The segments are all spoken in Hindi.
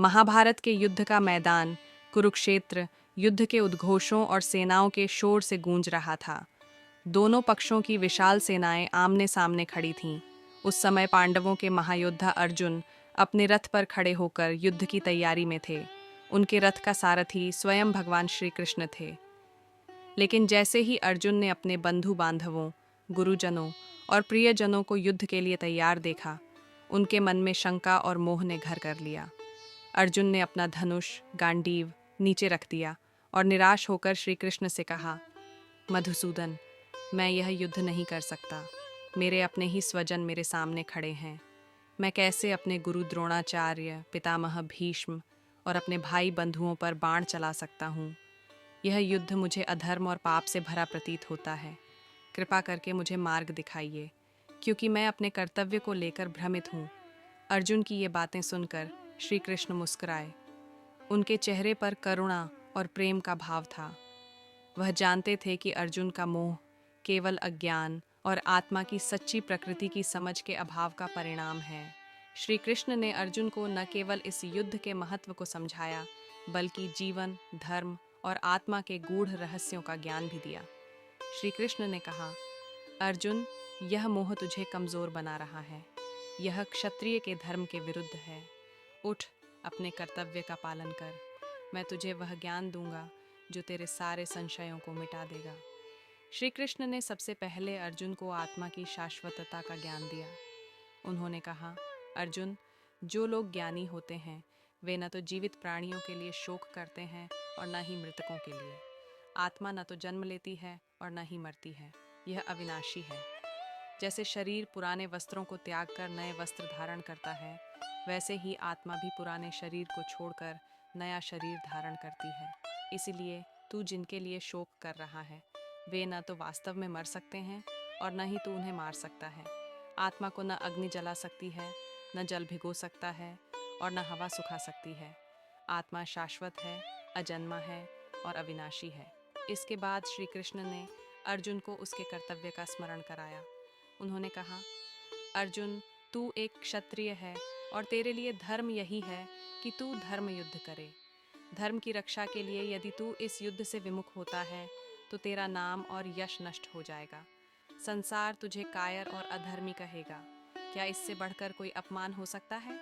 महाभारत के युद्ध का मैदान, कुरुक्षेत्र, युद्ध के उद्घोषों और सेनाओं के शोर से गूंज रहा था। दोनों पक्षों की विशाल सेनाएं आमने सामने खड़ी थीं। उस समय पांडवों के महायोद्धा अर्जुन अपने रथ पर खड़े होकर युद्ध की तैयारी में थे। उनके रथ का सारथी स्वयं भगवान श्री कृष्ण थे। लेकिन जैसे ही अर्जुन ने अपने बंधु बांधवों, गुरुजनों और प्रियजनों को युद्ध के लिए तैयार देखा, उनके मन में शंका और मोह ने घर कर लिया। अर्जुन ने अपना धनुष, गांडीव नीचे रख दिया और निराश होकर श्री कृष्ण से कहा, मधुसूदन, मैं यह युद्ध नहीं कर सकता। मेरे अपने ही स्वजन मेरे सामने खड़े हैं। मैं कैसे अपने गुरु द्रोणाचार्य, पितामह भीष्म और अपने भाई बंधुओं पर बाण चला सकता हूँ। यह युद्ध मुझे अधर्म और पाप से भरा प्रतीत होता है। कृपा करके मुझे मार्ग दिखाइए, क्योंकि मैं अपने कर्तव्य को लेकर भ्रमित हूँ। अर्जुन की ये बातें सुनकर श्री कृष्ण मुस्कुराए। उनके चेहरे पर करुणा और प्रेम का भाव था। वह जानते थे कि अर्जुन का मोह केवल अज्ञान और आत्मा की सच्ची प्रकृति की समझ के अभाव का परिणाम है। श्री कृष्ण ने अर्जुन को न केवल इस युद्ध के महत्व को समझाया, बल्कि जीवन, धर्म और आत्मा के गूढ़ रहस्यों का ज्ञान भी दिया। श्री कृष्ण ने कहा, अर्जुन, यह मोह तुझे कमजोर बना रहा है। यह क्षत्रिय के धर्म के विरुद्ध है। उठ, अपने कर्तव्य का पालन कर। मैं तुझे वह ज्ञान दूंगा जो तेरे सारे संशयों को मिटा देगा। श्री कृष्ण ने सबसे पहले अर्जुन को आत्मा की शाश्वतता का ज्ञान दिया। उन्होंने कहा, अर्जुन, जो लोग ज्ञानी होते हैं वे न तो जीवित प्राणियों के लिए शोक करते हैं और न ही मृतकों के लिए। आत्मा न तो जन्म लेती है और न ही मरती है। यह अविनाशी है। जैसे शरीर पुराने वस्त्रों को त्याग कर नए वस्त्र धारण करता है, वैसे ही आत्मा भी पुराने शरीर को छोड़कर नया शरीर धारण करती है। इसीलिए तू जिनके लिए शोक कर रहा है, वे न तो वास्तव में मर सकते हैं और न ही तू उन्हें मार सकता है। आत्मा को न अग्नि जला सकती है, न जल भिगो सकता है और न हवा सुखा सकती है। आत्मा शाश्वत है, अजन्मा है और अविनाशी है। इसके बाद श्री कृष्ण ने अर्जुन को उसके कर्तव्य का स्मरण कराया। उन्होंने कहा, अर्जुन, तू एक क्षत्रिय है और तेरे लिए धर्म यही है कि तू धर्म युद्ध करे। धर्म की रक्षा के लिए यदि तू इस युद्ध से विमुख होता है तो तेरा नाम और यश नष्ट हो जाएगा। संसार तुझे कायर और अधर्मी कहेगा। क्या इससे बढ़कर कोई अपमान हो सकता है?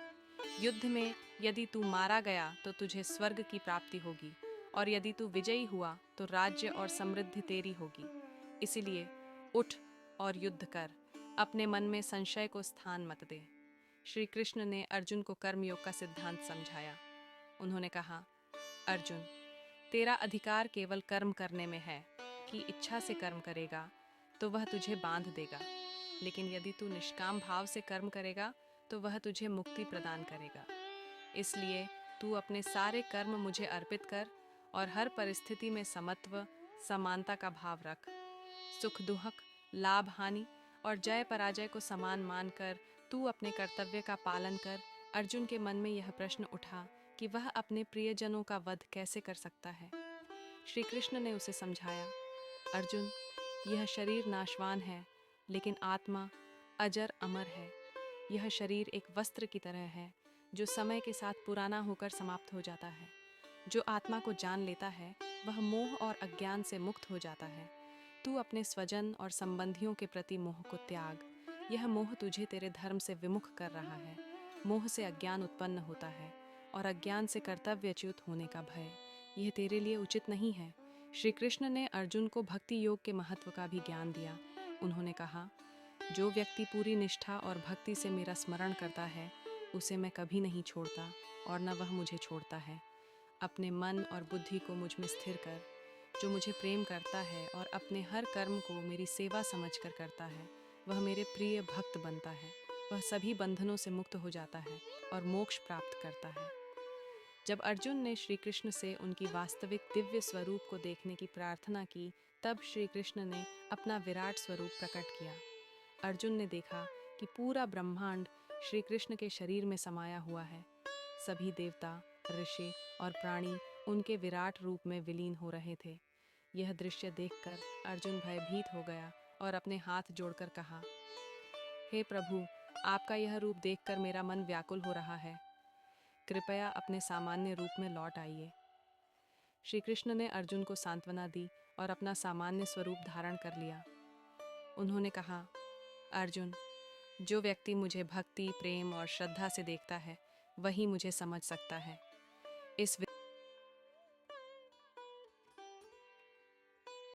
युद्ध में यदि तू मारा गया तो तुझे स्वर्ग की प्राप्ति होगी, और यदि तू विजयी हुआ तो राज्य और समृद्धि तेरी होगी। इसीलिए उठ और युद्ध कर। अपने मन में संशय को स्थान मत दे। श्री कृष्ण ने अर्जुन को कर्मयोग का सिद्धांत समझाया। उन्होंने कहा, अर्जुन, तेरा अधिकार केवल कर्म करने में है कि इच्छा से कर्म करेगा तो वह तुझे बांध देगा, लेकिन यदि तू निष्काम भाव से कर्म करेगा तो वह तुझे मुक्ति प्रदान करेगा। इसलिए तू अपने सारे कर्म मुझे अर्पित कर और हर परिस्थिति में समत्व, समानता का भाव रख। सुख दुख, लाभ हानि और जय पराजय को समान मानकर तू अपने कर्तव्य का पालन कर। अर्जुन के मन में यह प्रश्न उठा कि वह अपने प्रियजनों का वध कैसे कर सकता है। श्री कृष्ण ने उसे समझाया, अर्जुन, यह शरीर नाशवान है, लेकिन आत्मा अजर अमर है। यह शरीर एक वस्त्र की तरह है जो समय के साथ पुराना होकर समाप्त हो जाता है। जो आत्मा को जान लेता है वह मोह और अज्ञान से मुक्त हो जाता है। तू अपने स्वजन और संबंधियों के प्रति मोह को त्याग। यह मोह तुझे तेरे धर्म से विमुख कर रहा है। मोह से अज्ञान उत्पन्न होता है और अज्ञान से कर्तव्यच्युत होने का भय। यह तेरे लिए उचित नहीं है। श्री कृष्ण ने अर्जुन को भक्ति योग के महत्व का भी ज्ञान दिया। उन्होंने कहा, जो व्यक्ति पूरी निष्ठा और भक्ति से मेरा स्मरण करता है उसे मैं कभी नहीं छोड़ता और न वह मुझे छोड़ता है। अपने मन और बुद्धि को मुझ में स्थिर कर। जो मुझे प्रेम करता है और अपने हर कर्म को मेरी सेवा समझकर करता है, वह मेरे प्रिय भक्त बनता है। वह सभी बंधनों से मुक्त हो जाता है और मोक्ष प्राप्त करता है। जब अर्जुन ने श्री कृष्ण से उनकी वास्तविक दिव्य स्वरूप को देखने की प्रार्थना की, तब श्री कृष्ण ने अपना विराट स्वरूप प्रकट किया। अर्जुन ने देखा कि पूरा ब्रह्मांड श्री कृष्ण के शरीर में समाया हुआ है। सभी देवता, ऋषि और प्राणी उनके विराट रूप में विलीन हो रहे थे। यह दृश्य देखकर अर्जुन भयभीत हो गया और अपने हाथ जोड़कर कहा, हे प्रभु, आपका यह रूप देखकर मेरा मन व्याकुल हो रहा है। कृपया अपने सामान्य रूप में लौट आइए। श्री कृष्ण ने अर्जुन को सांत्वना दी और अपना सामान्य स्वरूप धारण कर लिया। उन्होंने कहा, अर्जुन, जो व्यक्ति मुझे भक्ति, प्रेम और श्रद्धा से देखता है, वही मुझे समझ सकता है। इस